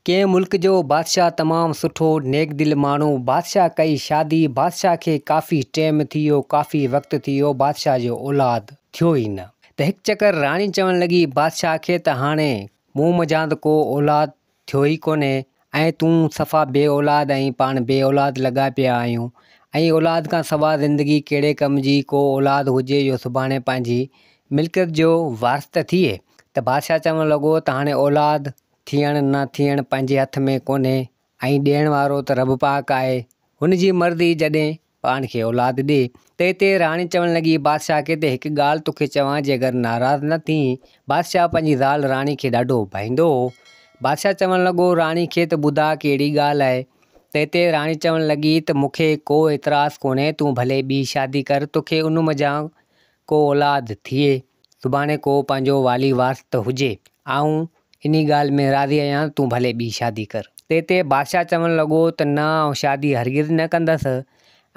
के मुल्क जो बादशाह तमाम सुठो नेक दिल माण्हू। बादशाह कई शादी, बादशाह के काफ़ी टाइम थियो, काफ़ी वक्त थियो, बादशाह जो औलाद थियो ही न। त हिकु चक्कर राणी चवण लगी बादशाह के त हाणे मूं मजां त को औलाद थियो ही कोन्हे ऐं तूं सफ़ा बे औलाद ऐं पाण बे औलाद लॻा पिया आहियूं ऐं औलाद खां सवा ज़िंदगी कहिड़े कम जी। को औलाद हुजे जो सुभाणे पंहिंजी मिल्कियत जो वारिस त थिए। त बादशाह चवणु लॻो त हाणे औलाद थियणु न थियणु पंहिंजे हथ में कोन्हे ऐं ॾियण वारो त रब पाक आहे, हुन जी मर्ज़ी जॾहिं पाण खे औलाद ॾिए। त हिते राणी चवणु लॻी बादशाह खे त हिकु ॻाल्हि तोखे चवां, जे अगरि नाराज़ न थी। बादशाह पंहिंजी ज़ाल राणी खे ॾाढो भाईंदो हो। बादशाह चवणु लॻो राणी खे त ॿुधा कहिड़ी ॻाल्हि आहे। त हिते राणी चवणु लॻी त मूंखे को एतिराज़ु कोन्हे, तूं भले ॿी शादी कर, तोखे उन मज़ा को औलाद थिए, सुभाणे को पंहिंजो वाली वारिस त हुजे। ऐं इन ॻाल्हि में राज़ी आहियां, तूं भले ॿी शादी कर। त हिते बादशाह चवणु लॻो त न, आउं शादी हरगिज़ न कंदसि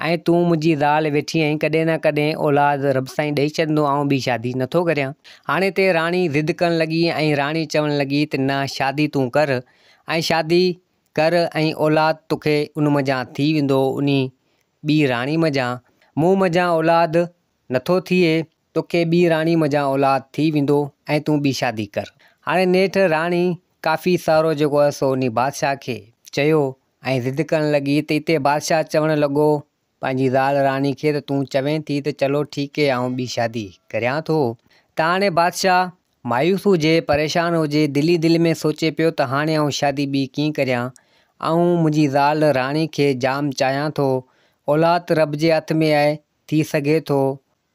ऐं तूं मुंहिंजी ज़ाल वेठी आहीं, कॾहिं न कॾहिं औलाद रब साईं ॾेई छॾंदो, ऐं ॿी शादी नथो करियां। हाणे हिते राणी ज़िद करणु लॻी ऐं राणी चवणु लॻी त न, शादी तूं कर ऐं शादी कर ऐं औलाद तोखे उन मज़ा थी वेंदो, उन ॿी राणी मज़ा। मूं मज़ा औलाद नथो थिए, तोखे ॿी राणी मज़ा औलाद थी वेंदो ऐं तूं ॿी शादी कर। हाणे नेठि राणी काफ़ी सारो जेको आहे सो उन बादशाह खे चयो ऐं ज़िद करणु लॻी। त हिते बादशाह चवणु लॻो पंहिंजी ज़ाल राणी खे त तूं चवें थी त चलो ठीकु आहे, आउं ॿी शादी करियां थो। त हाणे बादशाह मायूस हुजे, परेशान हुजे, दिल में सोचे पियो त हाणे आउं शादी ॿी कीअं करियां। ऐं मुंहिंजी ज़ाल राणी खे जाम चाहियां थो, औलाद रब जे हथ में आहे, थी सघे थो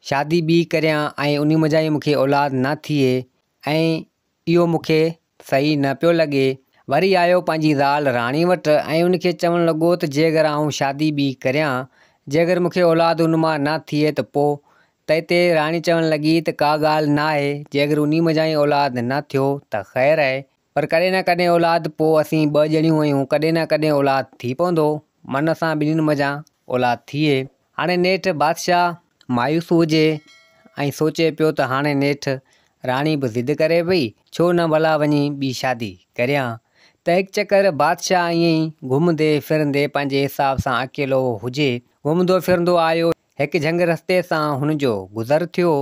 शादी ॿी करियां ऐं उन मज़ा ई मूंखे औलाद न थिए ऐं इहो मूंखे सही न पियो लॻे। वरी आयो पंहिंजी ज़ाल राणी वटि ऐं उनखे चवणु लॻो त जे अगरि आउं शादी ॿी करियां, जे अगरि मूंखे औलाद उन मां न थिए त पोइ। त हिते राणी चवणु लॻी त का ॻाल्हि न आहे, जे अगरि उन मज़ा ई औलाद न थियो त ख़ैरु आहे, पर कॾहिं न कॾहिं औलाद पोइ असीं ॿ ॼणियूं आहियूं, कॾहिं न कॾहिं औलाद थी पवंदो, मन सां ॿिन्हिनि मज़ा औलाद थिए। हाणे नेठि बादशाह मायूस हुजे ऐं सोचे पियो त हाणे नेठि राणी बि ज़िद करे पई, छो न भला वञी ॿी शादी करियां। त हिकु चक्कर बादशाह ईअं ई घुमंदे फिरंदे पंहिंजे हिसाब सां अकेलो हुजे, घुमंदो फिरंदो आयो। हिकु झंग रस्ते सां हुनजो गुज़र थियो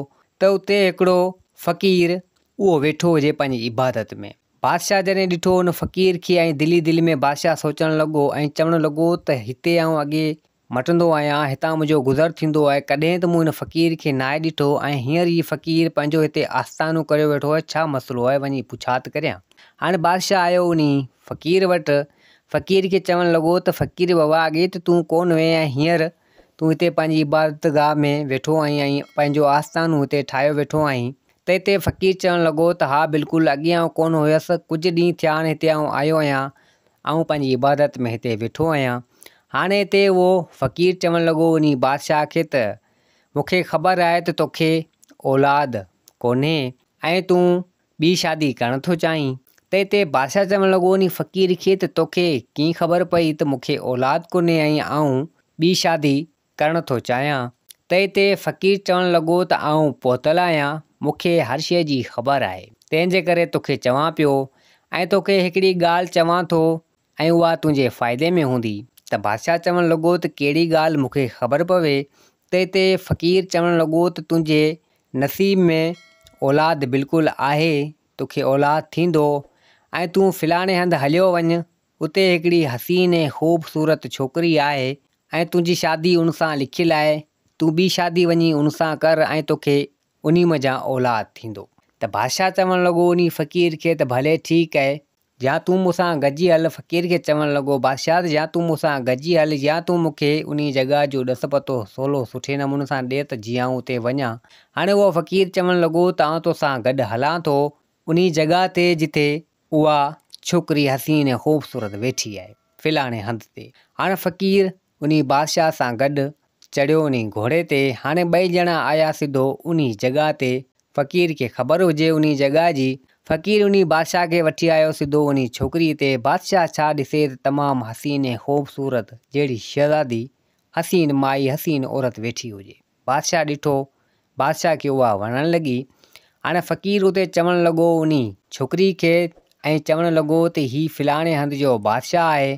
त उते हिकिड़ो फ़क़ीर उहो वेठो हुजे पंहिंजी इबादत में। बादशाह जॾहिं ॾिठो उन फ़क़ीर खे ऐं दिल में बादशाह सोचणु लॻो ऐं चवणु लॻो त हिते आउं अॻे मटंदो आहियां, हितां मुंहिंजो गुज़र थींदो आहे, कॾहिं त मूं हिन फ़क़ीर खे नाहे ॾिठो ऐं हींअर ई फ़क़ीर पंहिंजो हिते आस्थानो करे वेठो आहे, छा मसइलो आहे, वञी पुछात करियां। हाणे बादशाह आयो उन फ़क़ीर वटि, फ़क़ीर खे चवणु लॻो त फ़क़ीर बाबा, अॻे त तूं कोन हुए ऐं हींअर तूं हिते पंहिंजी इबादत गाह में वेठो आहीं ऐं पंहिंजो आस्थानो हिते ठाहियो वेठो आहीं। त हिते फ़क़ीर चवणु लॻो त हा बिल्कुलु, अॻे आउं कोन हुयसि, कुझु ॾींहं थिया आहिनि हिते आउं आयो आहियां, ऐं पंहिंजी इबादत में हिते वेठो आहियां। हाणे हिते उहो फ़क़ीर चवणु लॻो उन बादशाह खे त मूंखे ख़बर आहे त तोखे औलाद कोन्हे ऐं तूं ॿी शादी करणु थो चाहीं। त हिते बादशाह चवणु लॻो उन फ़क़ीर खे त तोखे कीअं ख़बर पई त मूंखे औलाद कोन्हे ऐं आउं ॿी शादी करणु थो चाहियां। त हिते फ़क़ीर चवणु लॻो त आउं पहुतल आहियां, मूंखे हर शइ जी ख़बर आहे, तंहिंजे करे तोखे चवां पियो ऐं तोखे हिकिड़ी ॻाल्हि चवां थो ऐं उहा तुंहिंजे फ़ाइदे में हूंदी। त बादशाह चवणु लॻो त कहिड़ी ॻाल्हि, मूंखे ख़बर पवे। त हिते फ़क़ीर चवणु लॻो त तुंहिंजे नसीब में औलाद बिल्कुलु आहे, तोखे औलाद थींदो ऐं तूं फ़लाणे हंधि हलियो वञु, उते हिकिड़ी हसीन ऐं ख़ूबसूरत छोकिरी आहे ऐं तुंहिंजी शादी उन सां लिखियलु आहे, तूं ॿी शादी वञी उन सां कर ऐं तोखे उन मज़ा औलाद थींदो। त बादशाह चवणु लॻो उन फ़क़ीर खे त भले ठीकु आहे, या तूं मूंसां गॾिजी हल। फ़क़ीर खे चवणु लॻो बादशाह, या तूं मूंसां गॾिजी हल, या तूं मूंखे उन जॻह जो ॾस पतो सवलो सुठे नमूने सां ॾिए त जीअं आउं उते वञा। हाणे उहो फ़क़ीर चवणु लॻो त आउं तोसां गॾु हलां थो उन जॻह ते जिते उहा छोकिरी हसीन ऐं ख़ूबसूरत वेठी आहे, फ़लाणे हंधि ते। हाणे फ़क़ीर उन बादशाह सां गॾु चढ़ियो उन घोड़े ते। हाणे ॿई ॼणा आया सिधो उन जॻह ते, फ़क़ीर खे ख़बर हुजे उन जॻह जी। फ़क़ीर उन बादशाह खे वठी आयो सिधो उन छोकिरी ते। बादशाह छा ॾिसे त तमामु हसीन ऐं ख़ूबसूरत जहिड़ी शहज़ादी, हसीन माई, हसीन औरत वेठी हुजे। बादशाह ॾिठो, बादशाह खे उहा वणणु लॻी। हाणे फ़क़ीर उते चवणु लॻो उन छोकिरी खे ऐं चवणु लॻो त हीउ फलाणे हंधि जो बादशाह आहे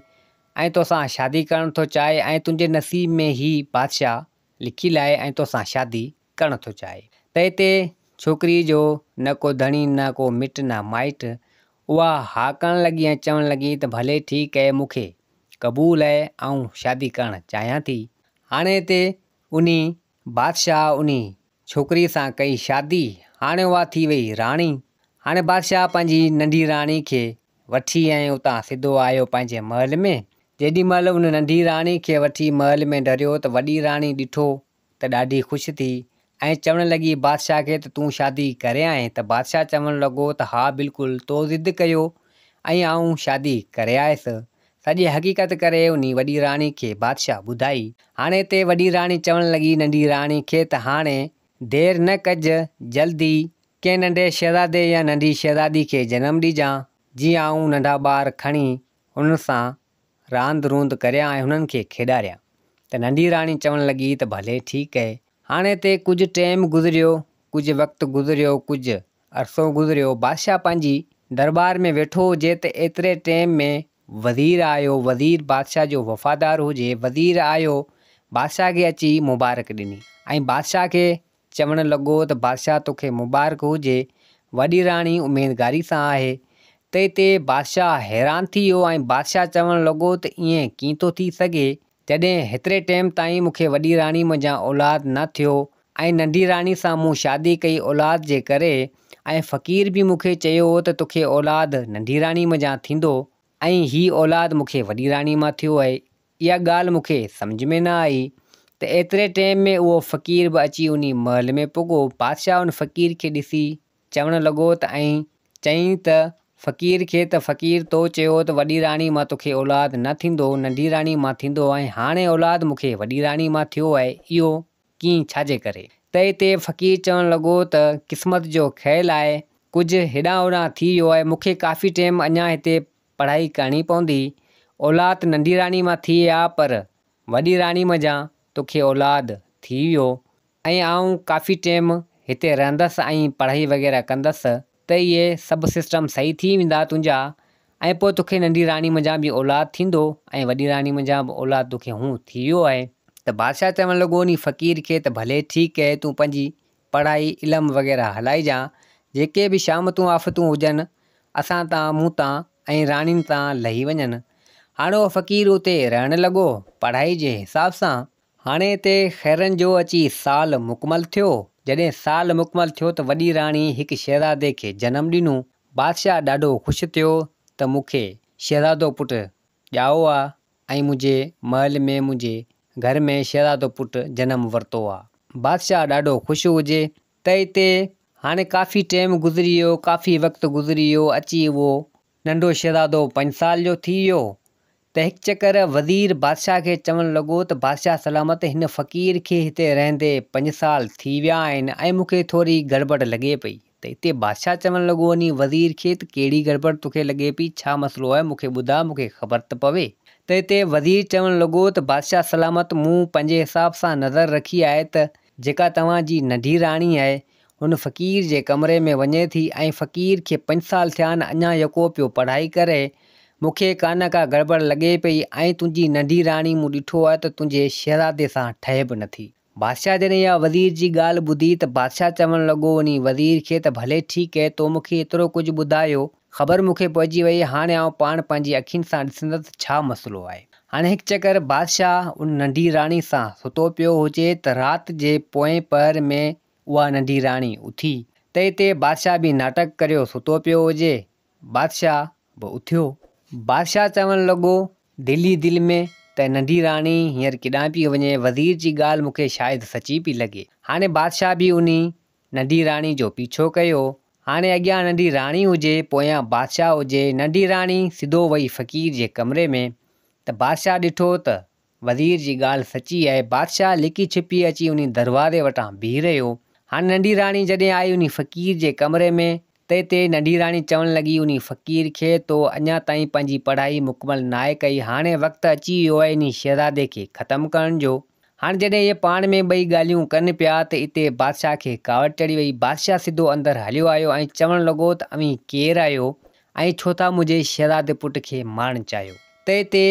ऐं तोसां शादी करणु थो चाहे ऐं तुंहिंजे नसीब में ही बादशाह लिखियलु आहे ऐं तोसां शादी करणु थो चाहे। त हिते छोकिरी जो न को धणी न को मिट न माइट, उहा हा करणु लॻी ऐं चवणु लॻी त भले ठीकु आहे, मूंखे क़बूल आहे, ऐं शादी करणु चाहियां थी। हाणे हिते उन बादशाह उन छोकिरीअ सां कई शादी। हाणे उहा थी वई राणी। हाणे बादशाह पंहिंजी नंढी राणी खे वठी ऐं उतां सिधो आयो पंहिंजे महल में। जेॾी महिल उन नंढी राणी खे वठी महल में धरियो त वॾी राणी ॾिठो त ॾाढी ख़ुशि थी ऐं चवणु लॻी बादशाह खे त तूं शादी करे आएं? त बादशाह चवणु लॻो त हा बिल्कुलु, तो ज़िद कयो ऐं आऊं शादी करे आयुसि। सॼी हक़ीक़त करे उन वॾी राणी खे बादशाह ॿुधाई। हाणे हिते वॾी राणी चवणु लॻी नंढी राणी खे त हाणे देरि न कजि, जल्दी कंहिं नंढे शहज़ादे या नंढी शहज़ादी खे जनमु ॾिजां, जीअं आऊं नंढा ॿार खणी हुन सां रांदि रूंद करियां ऐं हुननि खे खेॾारियां। त नंढी राणी चवणु लॻी त भले ठीकु आहे। हाणे हिते कुझु टाइम गुज़रियो, कुझु वक़्तु गुज़रियो, कुझु अरसो गुज़रियो। बादशाह पंहिंजी दरबार में वेठो हुजे त एतिरे टाइम में वज़ीर आयो। वज़ीर बादशाह जो वफ़ादार हुजे। वज़ीर आयो बादशाह खे अची मुबारक ॾिनी ऐं बादशाह खे चवणु लॻो त बादशाह तोखे मुबारक हुजे, वॾी राणी उमेदगारी सां आहे। त हिते बादशाह हैरान थी वियो ऐं बादशाह चवणु लॻो त ईअं कीअं थो थी सघे जॾहिं हेतिरे टाइम ताईं मूंखे वॾी राणी मुंहिंजा औलाद न थियो ऐं नंढी राणी सां मूं शादी कई औलाद जे करे, ऐं फ़क़ीर बि मूंखे चयो त तोखे औलाद नंढी राणी मुंहिंजा थींदो ऐं हीअ औलाद मूंखे वॾी राणी मां थियो आहे। इहा ॻाल्हि मूंखे सम्झ में न आई। त एतिरे टाइम में उहो फ़क़ीर बि अची उन महल में पुॻो। बादशाह उन फ़क़ीर खे ॾिसी चवणु लॻो त ऐं चईं त फ़क़ीर खे त फ़क़ीर तो चयो त वॾी राणी मां तोखे औलाद न थींदो, नंढी राणी मां थींदो, ऐं हाणे औलाद मूंखे वॾी राणी मां थियो आहे, इहो कीअं छाजे करे? त हिते फ़क़ीर चवणु लॻो त क़िस्मत जो ख़्यालु आहे, कुझु हेॾां होॾां थी वियो आहे, मूंखे काफ़ी टाइम अञा हिते पढ़ाई करणी पवंदी। औलाद नंढी राणी मां थी आहे पर वॾी राणी मुंहिंजा तोखे औलाद थी वियो ऐं आऊं काफ़ी टाइम हिते रहंदसि ऐं पढ़ाई वग़ैरह कंदसि त इहे सभु सिस्टम सही थी वेंदा तुंहिंजा, ऐं पोइ तोखे नंढी राणी मुंहिंजा बि औलाद थींदो ऐं वॾी राणी मुंहिंजा बि औलाद तोखे हूअं थी वियो आहे। त बादशाह चवणु लॻो उन फ़क़ीर खे त भले ठीकु आहे, तूं पंहिंजी पढ़ाई इल्मु वग़ैरह हलाइजां, जेके बि शामतूं आफ़तूं हुजनि असां तां मूं तां ऐं राणियुनि तां लही वञनि। हाणे उहो फ़क़ीर उते रहणु लॻो पढ़ाई जे हिसाब सां। हाणे हिते ख़ैरनि जो अची साल मुकमल थियो। जॾहिं साल मुकमल थियो त वॾी राणी हिकु शहज़ादे खे जनमु ॾिनो। बादशाह ॾाढो ख़ुशि थियो त मूंखे शहज़ादो पुटु ॼाओ आहे ऐं मुंहिंजे महल में मुंहिंजे घर में शहज़ादो पुटु जनमु वरितो आहे। बादशाह ॾाढो ख़ुशि हुजे। त हिते हाणे काफ़ी टाइम गुज़री वियो, काफ़ी वक़्तु गुज़री वियो। अची उहो नंढो शहज़ादो 5 साल जो थी वियो। त हिकु चकर वज़ीर बादशाह खे चवणु लॻो त बादशाह सलामत, हिन फ़क़ीर खे हिते रहंदे 5 साल थी विया आहिनि ऐं मूंखे थोरी गड़बड़ लॻे पई। त हिते बादशाह चवणु लॻो वञी वज़ीर खे त कहिड़ी गड़बड़ तोखे लॻे पई, छा मसइलो आहे, मूंखे ॿुधा, मूंखे ख़बर त पवे। त हिते वज़ीर चवणु लॻो त बादशाह सलामत, मूं पंहिंजे हिसाब सां नज़र रखी आहे त जेका तव्हांजी नंढी राणी आहे हुन फ़क़ीर जे कमरे में वञे थी ऐं फ़क़ीर खे 5 साल थिया आहिनि, अञा यको पियो पढ़ाई करे। मूंखे का का गड़बड़ लॻे पई ऐं तुंहिंजी नंढी राणी मूं ॾिठो आहे त तुंहिंजे शहज़ादे सां ठहे बि नथी। बादशाह जॾहिं इहा वज़ीर जी ॻाल्हि ॿुधी त बादशाह चवणु लॻो वञी वज़ीर खे त भले ठीकु आहे, तो मूंखे एतिरो कुझु ॿुधायो, ख़बर मूंखे पइजी वई, हाणे आउं पाण पंहिंजी अखियुनि सां ॾिसंदसि छा मसइलो आहे। हाणे हिकु चकर बादशाह उन नंढी राणी सां सुतो पियो हुजे त राति जे पोएं पहर में उहा नंढी राणी उथी। त हिते बादशाह बि नाटक करियो सुतो पियो हुजे। बादशाह बि उथियो। बादशाह चवणु लॻो दिलि ई दिलि में त नंढी राणी हींअर केॾां पई वञे, वज़ीर जी ॻाल्हि मूंखे शायदि सची पई लॻे। हाणे बादशाह बि उन नंढी राणी जो पीछो कयो। हाणे अॻियां नंढी राणी हुजे, पोयां बादशाह हुजे। नंढी राणी सिधो वई फ़क़ीर जे कमरे में। त बादशाह ॾिठो त वज़ीर जी ॻाल्हि सची आहे। बादशाह लिकी छिपी अची उन दरवाज़े वटां बीह रहियो। हाणे नंढी राणी जॾहिं आई उन फ़क़ीर जे कमरे में त हिते नंढी राणी चवणु लॻी उन फ़क़ीर खे, तो अञा ताईं पंहिंजी पढ़ाई मुकमल नाहे कई, हाणे वक़्तु अची वियो आहे इन शहज़ादे खे ख़तमु करण जो। हाणे जॾहिं इहे पाण में ॿई ॻाल्हियूं कनि पिया त हिते बादशाह खे कावड़ चढ़ी वई। बादशाह सिधो अंदरि हलियो आयो ऐं चवणु लॻो त अवी केरु आयो ऐं छो था मुंहिंजे शहज़ादे पुट खे मारणु चाहियो। त हिते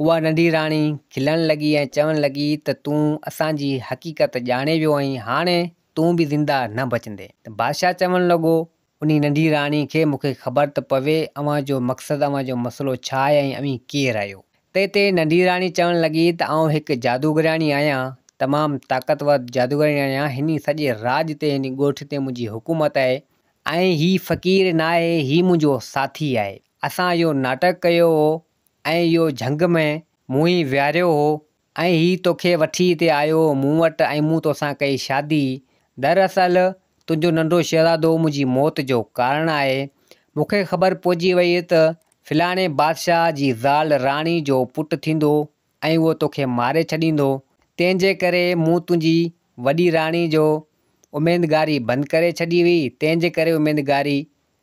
उहा नंढी राणी खिलण लॻी ऐं चवणु लॻी त तूं असांजी हक़ीक़त ॼाणे वियो आहीं, हाणे तूं बि ज़िंदा न बचंदे। त बादशाह चवणु लॻो उन नंढी राणी खे, मूंखे ख़बर त पवे अव्हां जो मक़सदु, अव्हां जो मसइलो छा आहे ऐं अव्हीं केरु आहियो। त हिते नंढी राणी चवणु लॻी त आउं हिकु जादूगराणी आहियां, तमामु ताक़तवर जादूगराणी आहियां। हिन सॼे राज ते, हिन ॻोठ ते मुंहिंजी हुकूमत आहे ऐं हीउ फ़क़ीर न आहे, हीउ मुंहिंजो साथी आहे। असां इहो नाटक कयो हो ऐं इहो झंग में मूं ई विहारियो हो ऐं हीउ तोखे वठी हिते आयो मूं वटि ऐं मूं तोसां कई शादी। दरअसल तुंहिंजो नंढो शहज़ादो मुंहिंजी मौत जो कारण आहे। मूंखे ख़बर पइजी वई त फ़लाणे बादशाह जी ज़ाल राणी जो पुटु थींदो ऐं उहो तोखे मारे छॾींदो। तंहिंजे करे मूं तुंहिंजी वॾी राणी जो उमेदगारी बंदि करे छॾी हुई। तंहिंजे करे उमेदगारी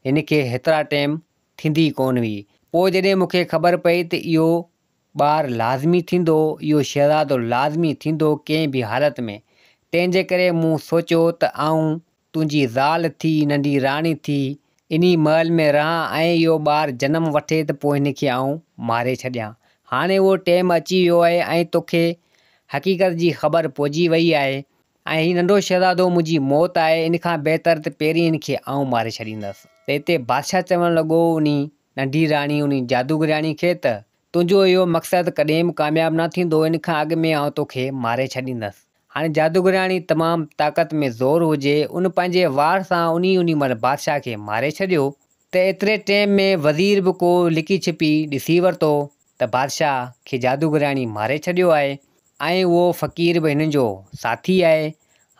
हिन खे हेतिरा टाइम थींदी कोन हुई। पोइ जॾहिं मूंखे ख़बर पई त इहो ॿारु लाज़मी थींदो, इहो शहज़ादो लाज़मी थींदो कंहिं बि हालत में, तंहिंजे करे मूं सोचियो त आउं तुंहिंजी ज़ाल थी, नंढी राणी थी, इन्ही महल में रहां ऐं इहो ॿारु जनमु वठे त पोइ हिन खे आउं मारे छॾियां। हाणे उहो टाइम अची वियो आहे ऐं तोखे हक़ीक़त जी ख़बर पइजी वई आहे ऐं हीउ नंढो शहज़ादो मुंहिंजी मौत आहे। इन खां बहितर त पहिरीं हिन खे आउं मारे छॾींदसि। त हिते बादशाह चवणु लॻो उन नंढी राणी, उन जादूगराणी खे त तुंहिंजो इहो मक़सदु कॾहिं बि कामयाबु न थींदो, इन खां अॻु में आउं तोखे मारे छॾींदसि। हाणे जादूगराणी तमामु ताक़त में ज़ोर हुजे, उन पंहिंजे वार सां उन महिल बादशाह खे मारे छॾियो। त एतिरे टाइम में वज़ीर बि को लिकी छिपी ॾिसी वरितो त बादशाह खे जादूगराणी मारे छॾियो आहे ऐं उहो फ़क़ीर बि हिन जो साथी आहे।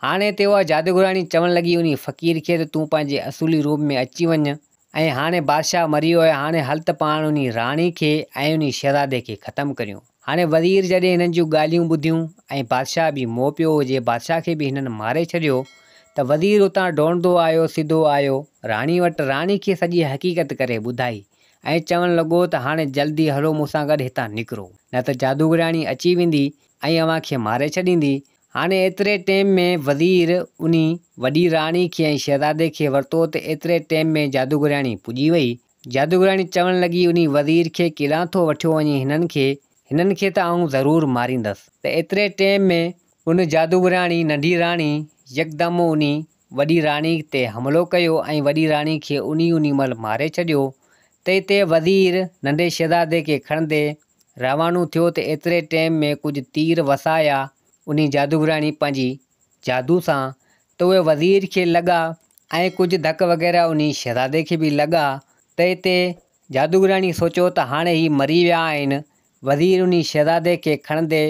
हाणे हिते उहा जादूगराणी चवणु लॻी उन फ़क़ीर खे त तूं पंहिंजे असुली रूप में अची वञु ऐं हाणे बादशाह मरी वियो आहे, हाणे हल त पाण उन राणी खे ऐं उन शहज़ादे खे ख़तमु करियूं। हाणे वज़ीर जॾहिं हिननि जूं ॻाल्हियूं ॿुधियूं ऐं बादशाह बि मोह पियो हुजे, बादशाह खे बि हिननि मारे छॾियो, त वज़ीर उतां दौड़ंदो आयो, सिधो आयो राणी वटि, राणी खे सॼी हक़ीक़त करे ॿुधाई ऐं चवणु लॻो त हाणे जल्दी हलो मूंसां गॾु हितां निकिरो, न त जादूगराणी अची वेंदी ऐं अव्हां खे मारे छॾींदी। हाणे एतिरे टाइम में वज़ीर उन वॾी राणी खे ऐं शहज़ादे खे वरितो त एतिरे टाइम में जादूगराणी पुॼी वई। जादूगराणी चवणु लॻी उन वज़ीर खे केॾां थो वठियो वञे हिननि खे त आउं ज़रूरु मारींदसि। त एतिरे टाइम में उन जादूगराणी नंढी राणी यकदमि उन वॾी राणी ते हमिलो कयो ऐं वॾी राणी खे उन महिल मारे छॾियो। त हिते वज़ीर नंढे शहज़ादे खे खणंदे रवानो थियो त एतिरे टाइम में कुझु तीर वसाया उन जादूगराणी पंहिंजी जादू सां, त उहे वज़ीर खे लॻा ऐं कुझु धक वग़ैरह उन शहज़ादे खे बि लॻा। त हिते जादूगराणी सोचियो त हाणे ही मरी विया आहिनि। वज़ीर उन शहज़ादे खे खणंदे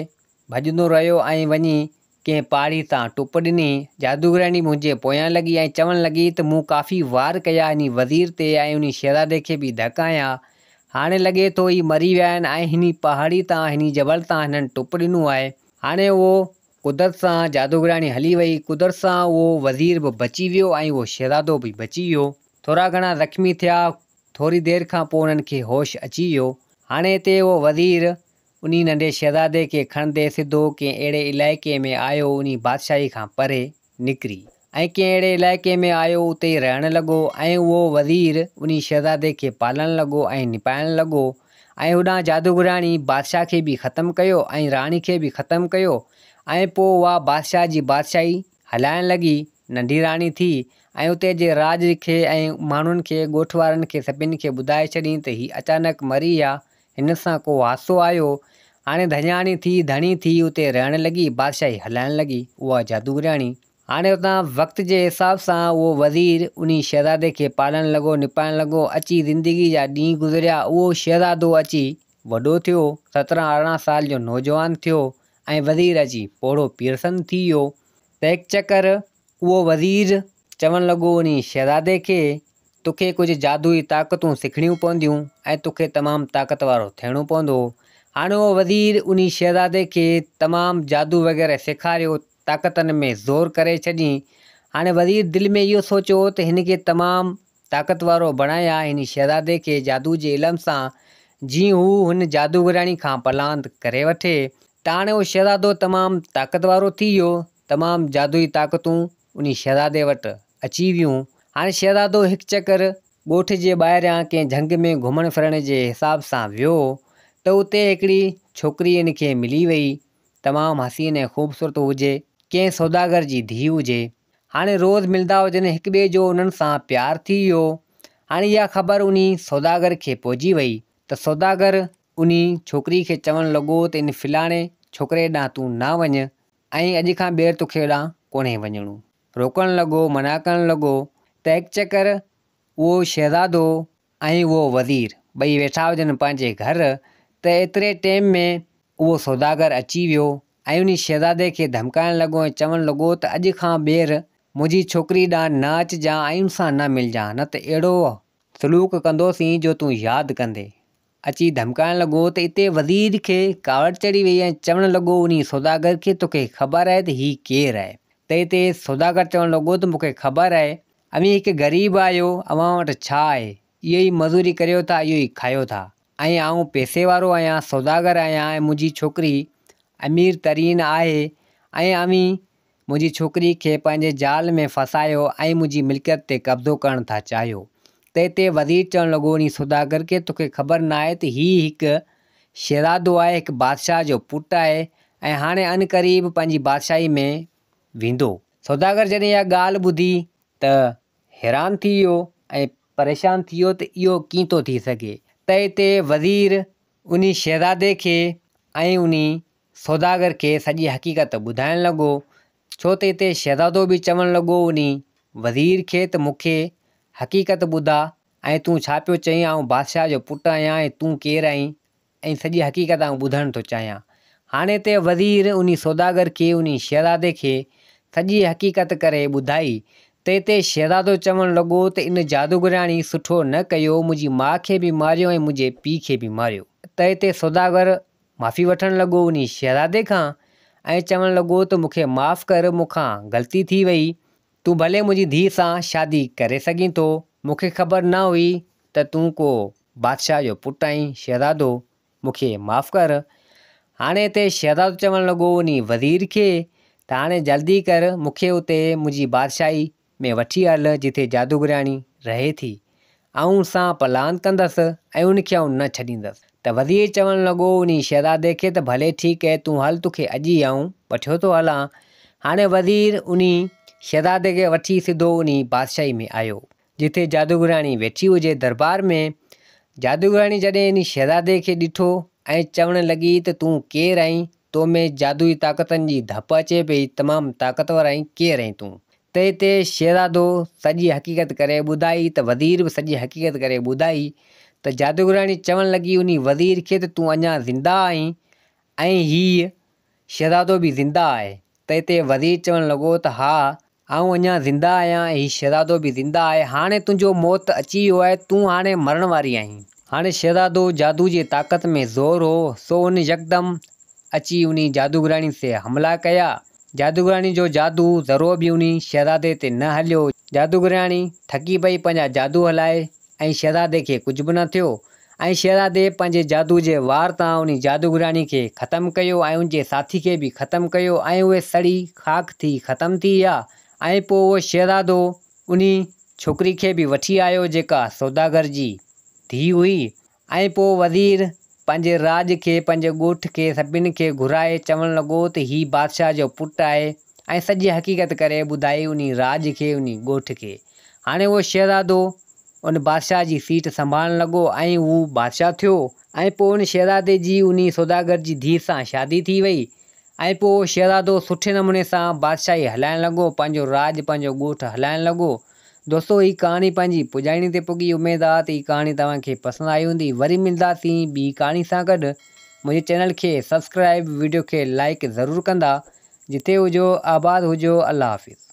भॼंदो रहियो ऐं वञी कंहिं पहाड़ी तां टुप ॾिनी। जादूगराणी मुंहिंजे पोयां लॻी ऐं चवणु लॻी त मूं काफ़ी वार कया हिन वज़ीर ते ऐं उन शहज़ादे खे बि धक आया, हाणे लॻे थो ही मरी विया आहिनि ऐं हिन पहाड़ी तां, हिन जबल तां हिननि टुप ॾिनो आहे। हाणे उहो कुदरत सां जादूगराणी हली वई, कुदरत सां उहो वज़ीर बि बची वियो ऐं उहो शहज़ादो बि बची वियो। थोरा घणा ज़ख़्मी थिया, थोरी देरि खां पोइ उन्हनि खे होश अची वियो। हाणे हिते उहो वज़ीर उन नंढे शहज़ादे खे खणंदे सिधो कंहिं अहिड़े इलाइक़े में आयो, उन बादशाही खां परे निकिरी ऐं कंहिं अहिड़े इलाइक़े में आयो, उते रहणु लॻो ऐं उहो वज़ीर उन शहज़ादे खे पालणु लॻो ऐं निपाइणु लॻो ऐं होॾां जादूगराणी बादशाह खे बि ख़तमु कयो ऐं राणी खे बि ख़तमु कयो ऐं पोइ उहा बादशाह जी बादशाही हलाइणु लॻी, नंढी राणी थी ऐं उते जे राज खे ऐं माण्हुनि खे, ॻोठ वारनि खे सभिनि खे ॿुधाए छॾीं त हीउ अचानक मरी विया, हिन सां को हादसो आयो। हाणे धनियाणी थी, धणी थी, उते रहणु लॻी, बादशाही हलाइणु लॻी उहा जादूगराणी। हाणे उतां वक़्त जे हिसाब सां उहो वज़ीर उन शहज़ादे खे पालणु लॻो, निपाइणु लॻो, अची ज़िंदगी जा ॾींहं गुज़रिया। उहो शहज़ादो अची वॾो थियो, 17-18 साल जो नौजवान थियो ऐं वज़ीर अची पोड़ो पीरसन थी वियो। त हिकु चकर उहो वज़ीर चवणु लॻो उन शहज़ादे खे, तोखे कुझु जादुई ताक़तूं सिखणियूं पवंदियूं ऐं तोखे तमामु ताक़त वारो थियणो पवंदो। हाणे उहो वज़ीर उन शहज़ादे खे तमामु जादू वग़ैरह सेखारियो, ताक़तनि में ज़ोर करे छॾियईं। हाणे वज़ीर दिलि में इहो सोचियो त हिन खे तमामु ताक़त वारो बणाया हिन शहज़ादे खे जादू जे इल्म सां, जीअं हू हुन जादूगराणी खां पलांद करे वठे। त हाणे उहो शहज़ादो तमामु ताक़त वारो थी वियो, तमामु जादुई ताक़तूं उन शहज़ादे वटि अची वियूं। हाणे शहज़ादो हिकु चकर ॻोठ जे ॿाहिरियां कंहिं झंग में घुमण फिरण जे हिसाब सां वियो त उते हिकिड़ी छोकिरी इन खे मिली वई, तमामु हसीन ऐं ख़ूबसूरत हुजे, कंहिं सौदागर जी धीउ हुजे। हाणे रोज़ु मिलंदा हुजनि, हिक ॿिए जो उन्हनि सां प्यारु थी वियो। हाणे इहा ख़बर उन सौदागर खे पहुची वई त सौदागर उन छोकिरी खे चवणु लॻो त इन फलाणे छोकिरे ॾांहुं तूं न वञु ऐं अॼु खां ॿीहर तोखे हेॾां कोन्हे वञिणो। रोकणु लॻो, मना करणु लॻो त हिकु चकर उहो शहज़ादो ऐं उहो वज़ीर ॿई वेठा हुजनि पंहिंजे घर त एतिरे टाइम में उहो सौदागर अची वियो ऐं उन शहज़ादे खे धमकाइणु लॻो ऐं चवणु लॻो त अॼु खां ॿीहर मुंहिंजी छोकिरी ॾांहुं न अचिजांइ ऐं उन सां न मिलजांइ, न त अहिड़ो सलूक कंदोसीं जो तूं यादि कंदे। अची धमकाइणु लॻो त हिते वज़ीर खे कावड़ चढ़ी वई ऐं चवणु लॻो उन सौदागर खे तोखे ख़बर आहे त हीउ केरु आहे? त हिते सौदागर चवणु लॻो त मूंखे ख़बर आहे, अमी हिकु ग़रीब आहियो, अव्हां वटि छा आहे? इहो ई मज़ूरी करियो था, इहो ई खायो था, ऐं आउं पैसे वारो आहियां, सौदागर आहियां ऐं मुंहिंजी छोकिरी अमीर तरीन आहे ऐं अमी मुंहिंजी छोकिरी खे पंहिंजे जाल में फसायो ऐं मुंहिंजी मिल्कियत ते कब्ज़ो करणु था चाहियो। त हिते वज़ीर चवणु लॻो उन सौदागर खे तोखे ख़बर न आहे त हीउ हिकु शहज़ादो आहे, हिकु बादशाह जो पुटु आहे ऐं हाणे अनक़रीब पंहिंजी बादशाही में वेंदो। सौदागर जॾहिं इहा ॻाल्हि ॿुधी त हैरान थी वियो ऐं परेशान थी वियो त इहो कीअं थो थी सघे। त हिते वज़ीर उन शहज़ादे खे ऐं उन सौदागर खे सॼी हक़ीक़त ॿुधाइणु लॻो, छो त हिते शहज़ादो बि चवणु लॻो उन वज़ीर खे त मूंखे हक़ीक़त ॿुधा ऐं तूं छा पियो चईं, आउं बादशाह जो पुटु आहियां ऐं तूं केरु आहीं ऐं सॼी हक़ीक़त आउं ॿुधणु थो चाहियां। हाणे हिते वज़ीर उन सौदागर खे उन शहज़ादे खे सॼी हक़ीक़त करे ॿुधाई त हिते शहज़ादो चवणु लॻो त इन जादूगराणी सुठो न कयो, मुंहिंजी माउ खे बि मारियो ऐं मुंहिंजे पीउ खे बि मारियो। त हिते सौदागर माफ़ी वठणु लॻो उन शहज़ादे खां ऐं चवणु लॻो त मूंखे माफ़ु कर, मूंखां ग़लती थी वई, तूं भले मुंहिंजी धीउ सां शादी करे सघीं थो, मूंखे ख़बर न हुई त तूं को बादशाह जो पुटु आहीं, शहज़ादो मूंखे माफ़ु कर। हाणे हिते शहज़ादो चवणु लॻो उन वज़ीर खे त हाणे जल्दी कर, मूंखे उते मुंहिंजी बादशाही में वठी हल जिथे जादूगराणी रहे थी, ऐं उन सां पलान कंदसि ऐं उनखे आउं न छॾींदसि। त वज़ीर चवणु लॻो उन शहज़ादे खे त भले ठीकु आहे, तूं हल, तोखे अॼु ई आउं वठियो थो हलां। हाणे वज़ीर उन शहज़ादे खे वठी सिधो उन बादशाही में आयो जिथे जादूगराणी वेठी हुजे दरबार में। जादूगराणी जॾहिं इन शहज़ादे खे ॾिठो ऐं चवणु लॻी त तूं केरु आहीं, तो में जादुई ताक़तनि जी धप अचे पई, तमामु ताक़तवर आहीं, केरु आहीं तूं? त हिते शहज़ादो सॼी हक़ीक़त करे ॿुधाई त वज़ीर बि सॼी हक़ीक़त करे ॿुधाई त जादूगराणी चवणु लॻी उन वज़ीर खे त तूं अञा ज़िंदा आहीं ऐं हीउ शहज़ादो बि ज़िंदा आहे। त हिते वज़ीर चवणु लॻो त हा, आउं अञा ज़िंदा आहियां ऐं हीउ शहज़ादो बि ज़िंदा आहे, हाणे तुंहिंजो मौत अची वियो आहे, तूं हाणे मरण वारी आहीं। हाणे शहज़ादो जादू जी ताक़त में ज़ोर हो, सो उन यकदमि अची उन जादूगराणी ते हमला कया। जादूगराणी जो जादू ज़रो बि उन शहज़ादे ते न हलियो। जादूगराणी थकी पई पंहिंजा जादू हलाए ऐं शहज़ादे खे कुझु बि न थियो ऐं शहज़ादे पंहिंजे जादू जे वार तां उन जादूगराणी खे ख़तमु कयो ऐं उनजे साथी खे बि ख़तमु कयो ऐं उहे सड़ी खाक थी ख़तमु थी विया। ऐं पोइ उहो शहज़ादो उन छोकिरी खे बि वठी आयो जेका सौदागर जी धीउ हुई। ऐं पोइ वज़ीर पंहिंजे राज खे, पंहिंजे ॻोठ खे, सभिनि खे घुराए चवणु लॻो त हीउ बादशाह जो पुटु आहे ऐं सॼी हक़ीक़त करे ॿुधाई उन राज खे, उन ॻोठ खे। हाणे उहो शहज़ादो उन बादशाह जी सीट संभालणु लॻो ऐं हू बादशाह थियो। ऐं पोइ उन शहज़ादे जी उन सौदागर जी धीउ सां शादी थी वई ऐं पोइ शहज़ादो सुठे नमूने सां बादशाही हलाइणु लॻो, पंहिंजो राज, पंहिंजो ॻोठ हलाइणु लॻो। दोस्तो, हीअ कहाणी पंहिंजी पुॼाइणी ते पुॻी। उमेदु आहे त हीअ कहाणी तव्हांखे पसंदि आई हूंदी। वरी मिलंदासीं ॿी कहाणी सां गॾु। मुंहिंजे चैनल खे सब्सक्राइब, वीडियो खे लाइक ज़रूरु कंदा। जिते हुजो आबाद हुजो। अल्लाह हाफ़िज़।